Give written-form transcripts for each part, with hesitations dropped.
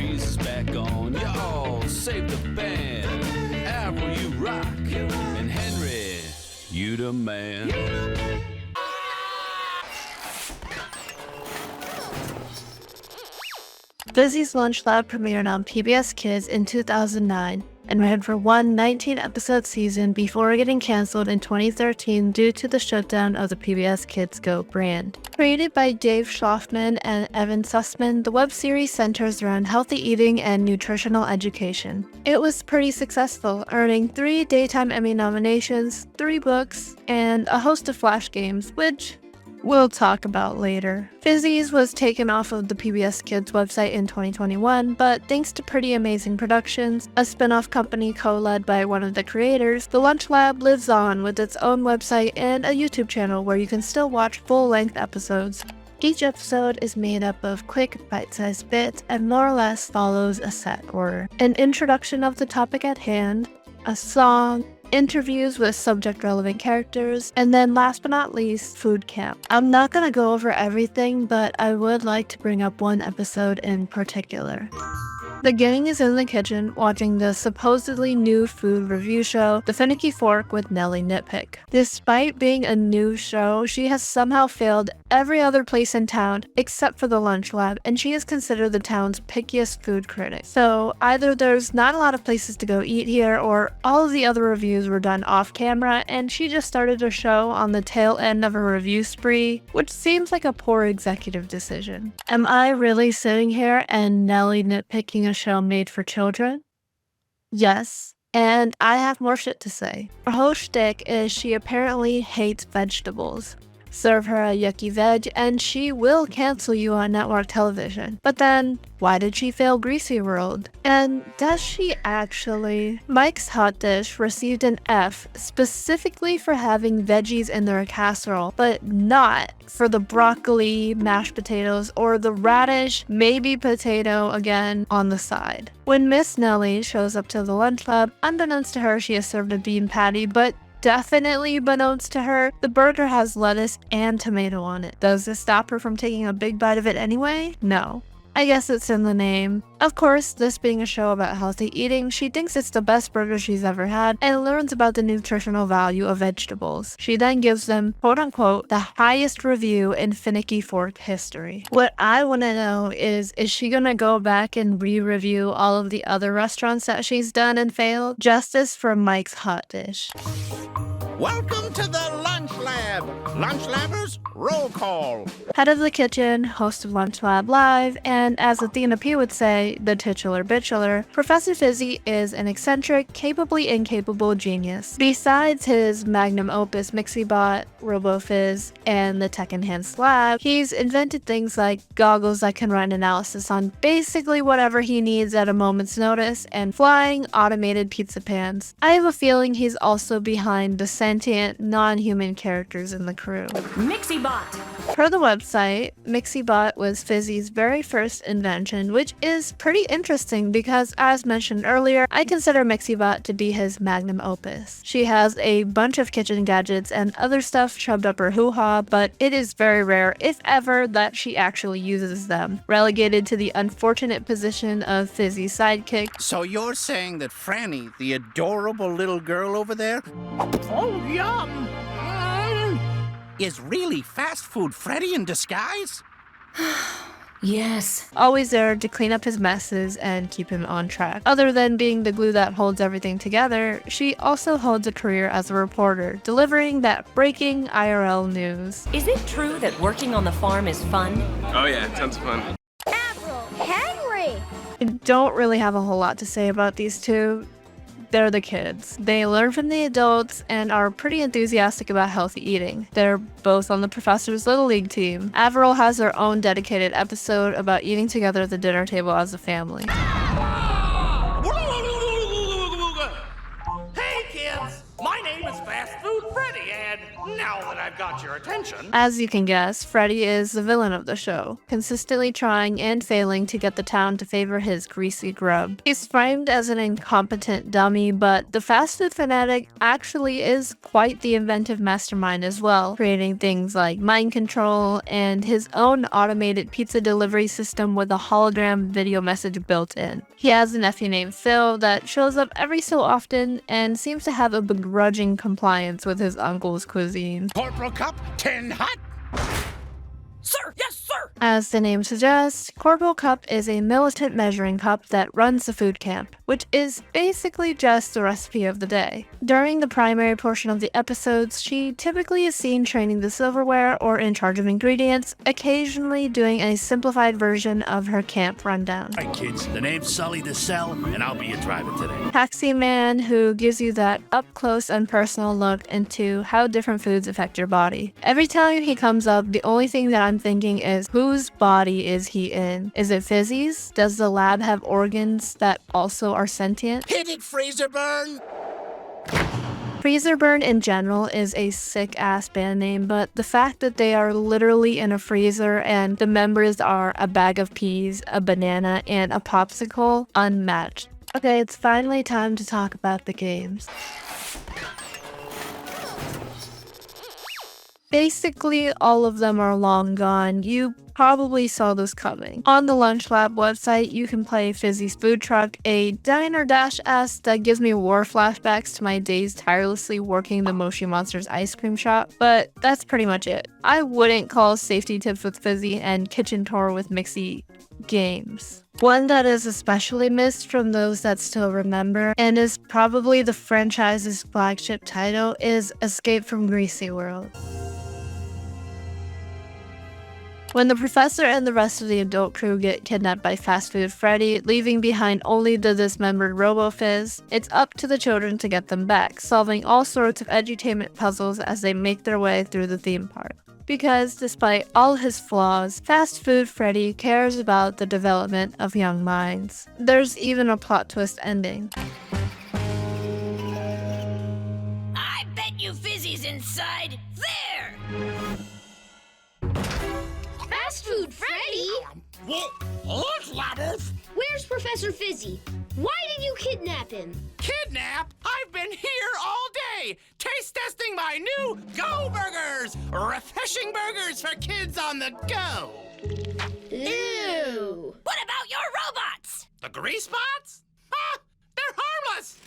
series is back on. Y'all save the band. Avril, you rock. And Henry, you the man. Fizzy's Lunch Lab premiered on PBS Kids in 2009 and ran for one 19-episode season before getting canceled in 2013 due to the shutdown of the PBS Kids Go brand. Created by Dave Schloffman and Evan Sussman, the web series centers around healthy eating and nutritional education. It was pretty successful, earning 3 Daytime Emmy nominations, 3 books, and a host of Flash games, which we'll talk about later. Fizzy's was taken off of the PBS Kids website in 2021, but thanks to Pretty Amazing Productions, a spin-off company co-led by one of the creators, the Lunch Lab lives on with its own website and a YouTube channel where you can still watch full-length episodes. Each episode is made up of quick, bite-sized bits and more or less follows a set order. An introduction of the topic at hand, a song, interviews with subject-relevant characters, and then last but not least, food camp. I'm not gonna go over everything, but I would like to bring up one episode in particular. The gang is in the kitchen watching the supposedly new food review show, The Finicky Fork with Nellie Nitpick. Despite being a new show, she has somehow failed every other place in town except for the Lunch Lab, and she is considered the town's pickiest food critic. So either there's not a lot of places to go eat here, or all of the other reviews were done off camera, and she just started her show on the tail end of a review spree, which seems like a poor executive decision. Am I really sitting here and Nellie nitpicking a show made for children? Yes, and I have more shit to say. Her whole shtick is she apparently hates vegetables. Serve her a yucky veg and she will cancel you on network television. But then, why did she fail Greasy World? And does she actually? Mike's Hot Dish received an F specifically for having veggies in their casserole, but not for the broccoli, mashed potatoes, or the radish, maybe potato again on the side. When Miss Nellie shows up to the Lunch Lab, unbeknownst to her, she is served a bean patty, but definitely beknownst to her, the burger has lettuce and tomato on it. Does this stop her from taking a big bite of it anyway? No. I guess it's in the name. Of course, this being a show about healthy eating, she thinks it's the best burger she's ever had and learns about the nutritional value of vegetables. She then gives them, quote unquote, the highest review in Finicky Fork history. What I want to know is she gonna go back and re-review all of the other restaurants that she's done and failed? Justice for Mike's Hot Dish. Welcome to the Lunch Lab. Lunch Labbers, roll call. Head of the kitchen, host of Lunch Lab Live, and as Athena P would say, the titular bitchular, Professor Fizzy is an eccentric, capably incapable genius. Besides his magnum opus MixieBot, RoboFizz, and the tech-enhanced lab, he's invented things like goggles that can run analysis on basically whatever he needs at a moment's notice, and flying automated pizza pans. I have a feeling he's also behind the sentient, non-human characters in the crew. MixieBot! Per the website, MixieBot was Fizzy's very first invention, which is pretty interesting because, as mentioned earlier, I consider MixieBot to be his magnum opus. She has a bunch of kitchen gadgets and other stuff shoved up her hoo-ha, but it is very rare, if ever, that she actually uses them, relegated to the unfortunate position of Fizzy's sidekick. So you're saying that Franny, the adorable little girl over there, oh yum, is really fast food Freddy in disguise? Yes. Always there to clean up his messes and keep him on track. Other than being the glue that holds everything together, she also holds a career as a reporter, delivering that breaking IRL news. Is it true that working on the farm is fun? Oh yeah, tons of fun. Avril, Henry! I don't really have a whole lot to say about these two. They're the kids. They learn from the adults and are pretty enthusiastic about healthy eating. They're both on the Professor's Little League team. Avril has her own dedicated episode about eating together at the dinner table as a family. Hey kids, my name is Fast Food Freddy, and now that I've got your attention. As you can guess, Freddy is the villain of the show, consistently trying and failing to get the town to favor his greasy grub. He's framed as an incompetent dummy, but the fast food fanatic actually is quite the inventive mastermind as well, creating things like mind control and his own automated pizza delivery system with a hologram video message built in. He has a nephew named Phil that shows up every so often and seems to have a begrudging compliance with his uncle's cuisine. Corporal Cup, 10 hot. Sir! Yes, sir! As the name suggests, Corporal Cup is a militant measuring cup that runs the food camp, which is basically just the recipe of the day. During the primary portion of the episodes, she typically is seen training the silverware or in charge of ingredients, occasionally doing a simplified version of her camp rundown. Hi kids, the name's Sully the Cell, and I'll be your driver today. Taxi Man, who gives you that up-close and personal look into how different foods affect your body. Every time he comes up, the only thing that I'm thinking is, whose body is he in? Is it Fizzy's? Does the lab have organs that also are sentient? Hit it, Freezer Burn. Freezer Burn in general is a sick-ass band name, but the fact that they are literally in a freezer and the members are a bag of peas, a banana, and a popsicle, unmatched. Okay, it's finally time to talk about the games. Basically, all of them are long gone. You probably saw this coming. On the Lunch Lab website, you can play Fizzy's Food Truck, a diner dash-ass that gives me war flashbacks to my days tirelessly working the Moshi Monsters ice cream shop, but that's pretty much it. I wouldn't call Safety Tips with Fizzy and Kitchen Tour with Mixie games. One that is especially missed from those that still remember, and is probably the franchise's flagship title, is Escape from Greasy World. When the professor and the rest of the adult crew get kidnapped by Fast Food Freddy, leaving behind only the dismembered Robo-Fizz, it's up to the children to get them back, solving all sorts of edutainment puzzles as they make their way through the theme park. Because despite all his flaws, Fast Food Freddy cares about the development of young minds. There's even a plot twist ending. I bet you Fizzy's inside there! Fast Food Freddy? Lunch Labbers. Where's Professor Fizzy? Why did you kidnap him? Kidnap? I've been here all day, taste testing my new Go Burgers! Refreshing burgers for kids on the go! Ew. What about your robots? The grease spots? Ah, they're harmless!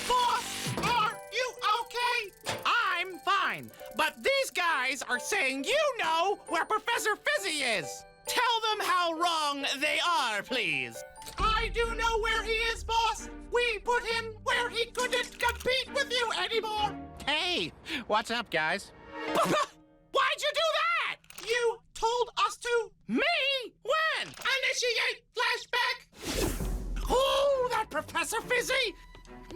Boss, are you okay? I'm fine, but these guys are saying you know where Professor Fizzy is! Tell them how wrong they are, please. I do know where he is, boss. We put him where he couldn't compete with you anymore. Hey, what's up, guys? Why'd you do that? You told us to. Me? When? Initiate flashback. Oh, that Professor Fizzy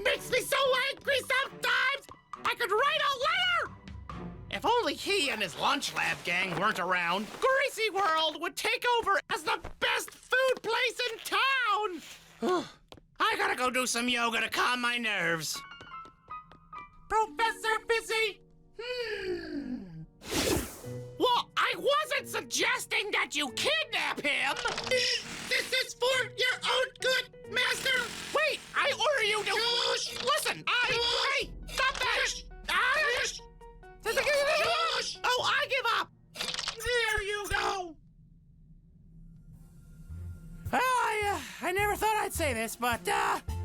makes me so angry sometimes. I could write a letter. If only he and his Lunch Lab gang weren't around, Greasy World would take over as the best food place in town! I gotta go do some yoga to calm my nerves. Professor Fizzy? Well, I wasn't suggesting that you kidnap him! This is for your own good, Master! Wait, I order you to... Shush! Listen, Hey, stop that! Shush! Oh, I give up! There you go! Well, I never thought I'd say this, but,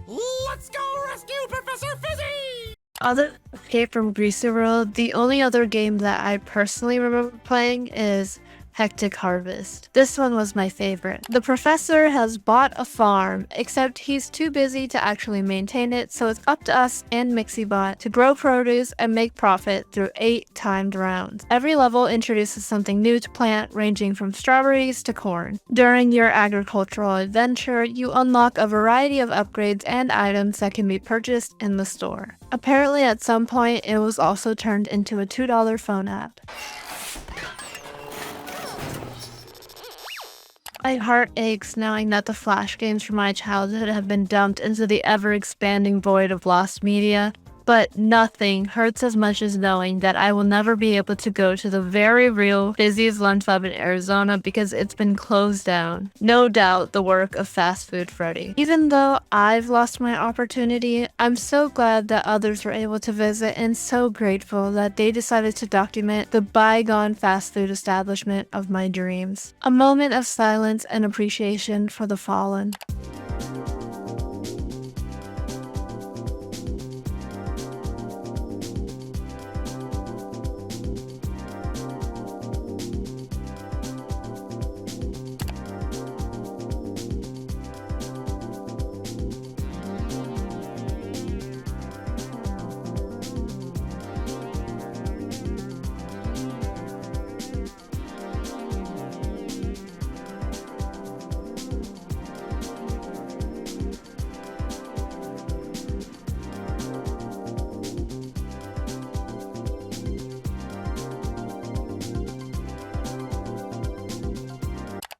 let's go rescue Professor Fizzy! Other than Escape from Greasy World, the only other game that I personally remember playing is Hectic Harvest. This one was my favorite. The professor has bought a farm, except he's too busy to actually maintain it, so it's up to us and MixieBot to grow produce and make profit through 8 timed rounds. Every level introduces something new to plant, ranging from strawberries to corn. During your agricultural adventure, you unlock a variety of upgrades and items that can be purchased in the store. Apparently at some point, it was also turned into a $2 phone app. My heart aches knowing that the Flash games from my childhood have been dumped into the ever-expanding void of lost media, But nothing hurts as much as knowing that I will never be able to go to the very real Fizzy's Lunch Club in Arizona because it's been closed down. No doubt the work of Fast Food Freddy. Even though I've lost my opportunity, I'm so glad that others were able to visit and so grateful that they decided to document the bygone fast food establishment of my dreams. A moment of silence and appreciation for the fallen.